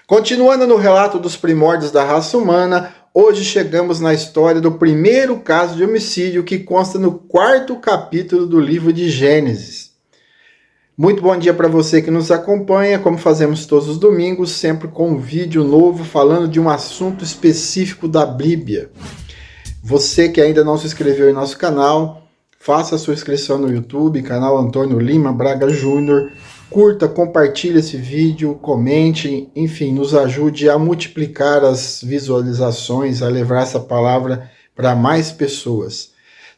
Continuando no relato dos primórdios da raça humana, hoje chegamos na história do primeiro caso de homicídio que consta no 4º capítulo do livro de Gênesis. Muito bom dia para você que nos acompanha, como fazemos todos os domingos, sempre com um vídeo novo falando de um assunto específico da Bíblia. Você que ainda não se inscreveu em nosso canal, faça a sua inscrição no YouTube, canal Antônio Lima Braga Júnior. Curta, compartilhe esse vídeo, comente, enfim, nos ajude a multiplicar as visualizações, a levar essa palavra para mais pessoas.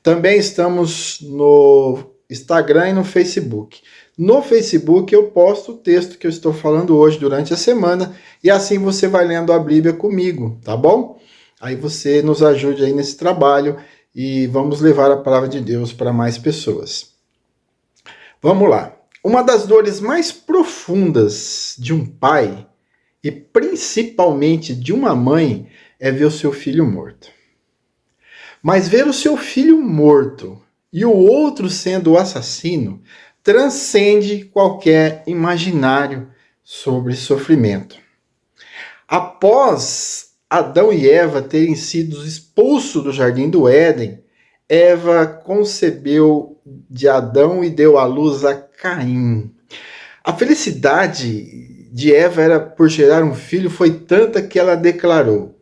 Também estamos no Instagram e no Facebook. No Facebook eu posto o texto que eu estou falando hoje durante a semana e assim você vai lendo a Bíblia comigo, tá bom? Aí você nos ajude aí nesse trabalho e vamos levar a palavra de Deus para mais pessoas. Vamos lá. Uma das dores mais profundas de um pai, e principalmente de uma mãe, é ver o seu filho morto. Mas ver o seu filho morto e o outro sendo o assassino transcende qualquer imaginário sobre sofrimento. Após Adão e Eva terem sido expulsos do jardim do Éden, Eva concebeu de Adão e deu à luz a Caim. A felicidade de Eva por gerar um filho foi tanta que ela declarou: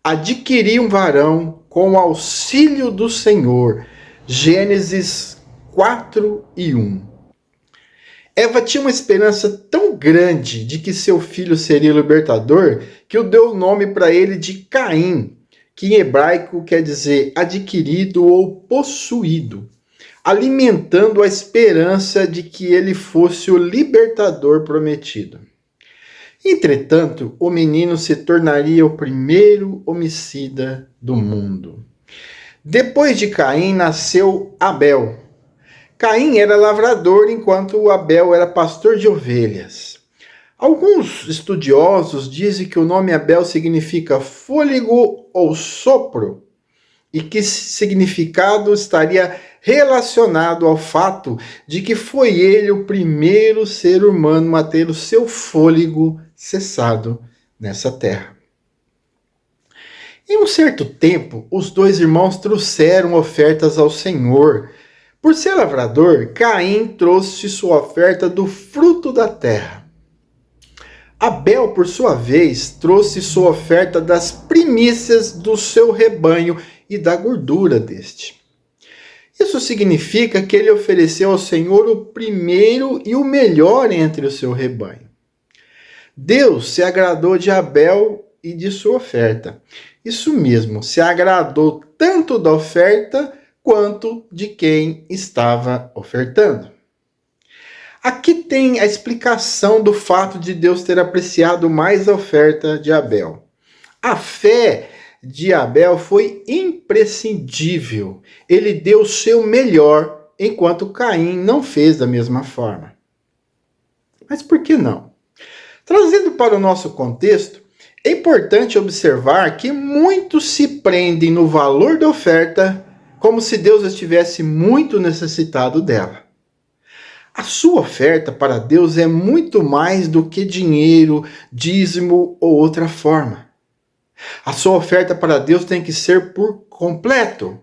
adquiri um varão com o auxílio do Senhor. Gênesis 4:1. Eva tinha uma esperança tão grande de que seu filho seria o libertador que deu o nome para ele de Caim, que em hebraico quer dizer adquirido ou possuído, alimentando a esperança de que ele fosse o libertador prometido. Entretanto, o menino se tornaria o primeiro homicida do mundo. Depois de Caim nasceu Abel. Caim era lavrador enquanto Abel era pastor de ovelhas. Alguns estudiosos dizem que o nome Abel significa fôlego ou sopro, e que esse significado estaria relacionado ao fato de que foi ele o primeiro ser humano a ter o seu fôlego cessado nessa terra. Em um certo tempo, os dois irmãos trouxeram ofertas ao Senhor. Por ser lavrador, Caim trouxe sua oferta do fruto da terra. Abel, por sua vez, trouxe sua oferta das primícias do seu rebanho e da gordura deste. Isso significa que ele ofereceu ao Senhor o primeiro e o melhor entre o seu rebanho. Deus se agradou de Abel e de sua oferta. Isso mesmo, se agradou tanto da oferta quanto de quem estava ofertando. Aqui tem a explicação do fato de Deus ter apreciado mais a oferta de Abel. A fé de Abel foi imprescindível. Ele deu o seu melhor, enquanto Caim não fez da mesma forma. Mas por que não? Trazendo para o nosso contexto, é importante observar que muitos se prendem no valor da oferta como se Deus estivesse muito necessitado dela. A sua oferta para Deus é muito mais do que dinheiro, dízimo ou outra forma. A sua oferta para Deus tem que ser por completo.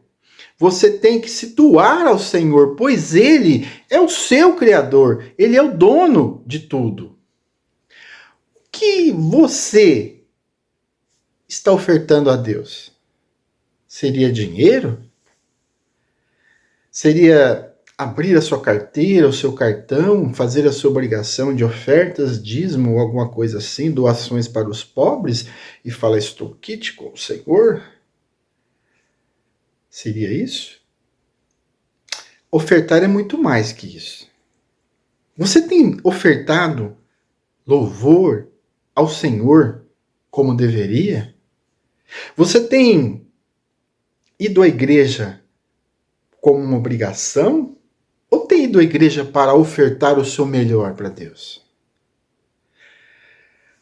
Você tem que se doar ao Senhor, pois Ele é o seu Criador, Ele é o dono de tudo. O que você está ofertando a Deus? Seria dinheiro? Seria abrir a sua carteira, o seu cartão, fazer a sua obrigação de ofertas, dízimo ou alguma coisa assim, doações para os pobres e falar, estou quite com o Senhor? Seria isso? Ofertar é muito mais que isso. Você tem ofertado louvor ao Senhor como deveria? Você tem ido à igreja como uma obrigação? Ou tem ido à igreja para ofertar o seu melhor para Deus?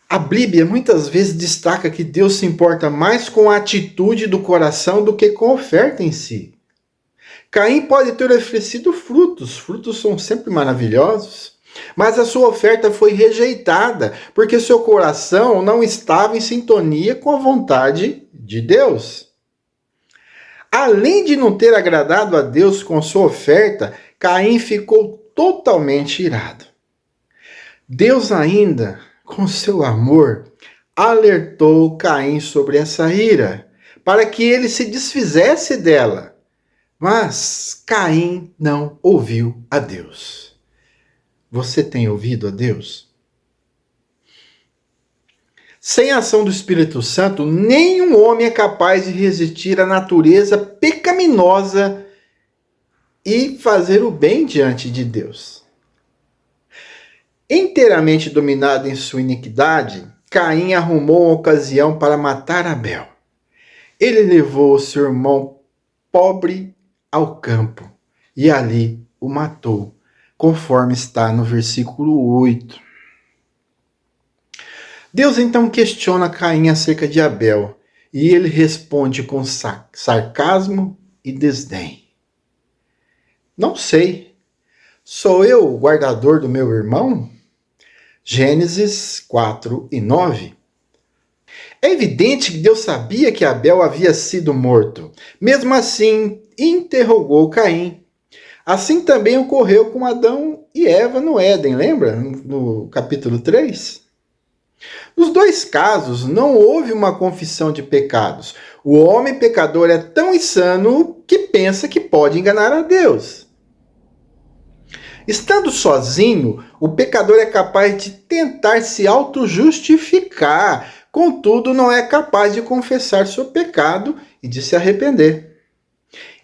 A Bíblia muitas vezes destaca que Deus se importa mais com a atitude do coração do que com a oferta em si. Caim pode ter oferecido frutos. Frutos são sempre maravilhosos. Mas a sua oferta foi rejeitada, porque seu coração não estava em sintonia com a vontade de Deus. Além de não ter agradado a Deus com sua oferta, Caim ficou totalmente irado. Deus ainda, com seu amor, alertou Caim sobre essa ira, para que ele se desfizesse dela. Mas Caim não ouviu a Deus. Você tem ouvido a Deus? Sem a ação do Espírito Santo, nenhum homem é capaz de resistir à natureza pecaminosa e fazer o bem diante de Deus. Inteiramente dominado em sua iniquidade, Caim arrumou uma ocasião para matar Abel. Ele levou seu irmão pobre ao campo e ali o matou, conforme está no versículo 8. Deus então questiona Caim acerca de Abel, e ele responde com sarcasmo e desdém. Não sei. Sou eu o guardador do meu irmão? Gênesis 4 e 9. É evidente que Deus sabia que Abel havia sido morto. Mesmo assim, interrogou Caim. Assim também ocorreu com Adão e Eva no Éden, lembra? No capítulo 3. Nos dois casos, não houve uma confissão de pecados. O homem pecador é tão insano que pensa que pode enganar a Deus. Estando sozinho, o pecador é capaz de tentar se auto-justificar, contudo, não é capaz de confessar seu pecado e de se arrepender.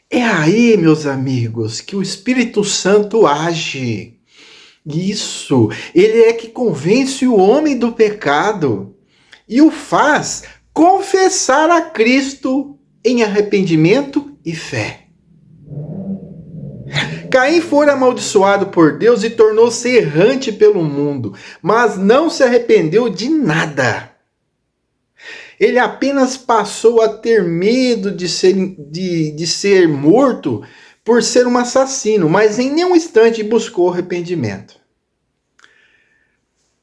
É aí, meus amigos, que o Espírito Santo age. Isso, ele é que convence o homem do pecado e o faz confessar a Cristo em arrependimento e fé. Caim fora amaldiçoado por Deus e tornou-se errante pelo mundo, mas não se arrependeu de nada. Ele apenas passou a ter medo de ser morto por ser um assassino, mas em nenhum instante buscou arrependimento.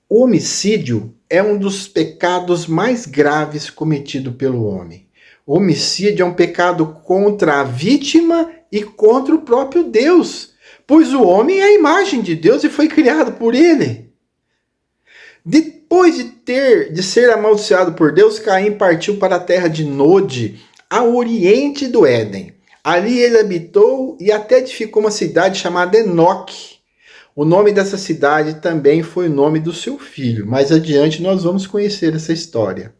O homicídio é um dos pecados mais graves cometido pelo homem. O homicídio é um pecado contra a vítima e contra o próprio Deus, pois o homem é a imagem de Deus e foi criado por ele. Depois de ser amaldiçoado por Deus, Caim partiu para a terra de Nod, a oriente do Éden. Ali ele habitou e até edificou uma cidade chamada Enoque. O nome dessa cidade também foi o nome do seu filho. Mais adiante nós vamos conhecer essa história.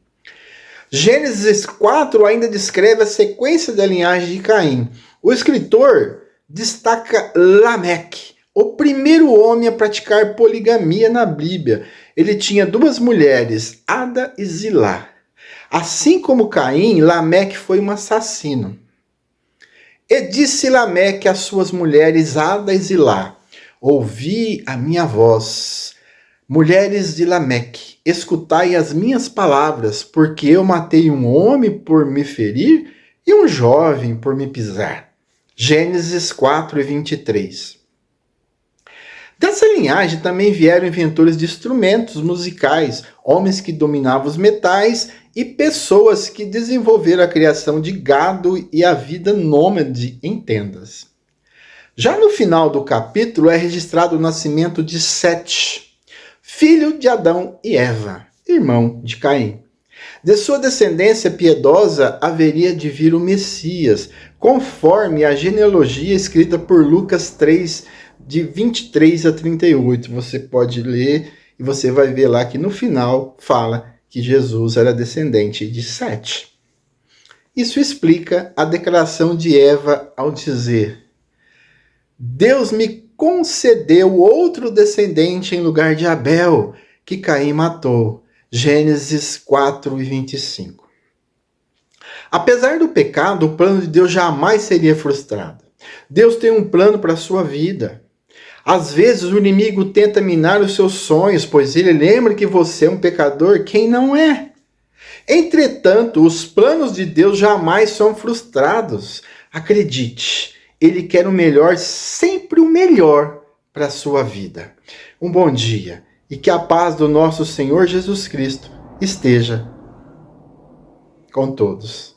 Gênesis 4 ainda descreve a sequência da linhagem de Caim. O escritor destaca Lameque, o primeiro homem a praticar poligamia na Bíblia. Ele tinha duas mulheres, Ada e Zilá. Assim como Caim, Lameque foi um assassino. E disse Lameque às suas mulheres Ada e Zilá: ouvi a minha voz, mulheres de Lameque, escutai as minhas palavras, porque eu matei um homem por me ferir e um jovem por me pisar. Gênesis 4 e 23. Dessa linhagem também vieram inventores de instrumentos musicais, homens que dominavam os metais e pessoas que desenvolveram a criação de gado e a vida nômade em tendas. Já no final do capítulo é registrado o nascimento de Sete, filho de Adão e Eva, irmão de Caim. De sua descendência piedosa haveria de vir o Messias, conforme a genealogia escrita por Lucas 3, de 23 a 38. Você pode ler e você vai ver lá que no final fala que Jesus era descendente de Sete. Isso explica a declaração de Eva ao dizer: Deus me concedeu outro descendente em lugar de Abel, que Caim matou. Gênesis 4 e 25. Apesar do pecado, o plano de Deus jamais seria frustrado. Deus tem um plano para a sua vida. Às vezes o inimigo tenta minar os seus sonhos, pois ele lembra que você é um pecador, quem não é. Entretanto, os planos de Deus jamais são frustrados. Acredite, ele quer o melhor, sempre o melhor para a sua vida. Um bom dia e que a paz do nosso Senhor Jesus Cristo esteja com todos.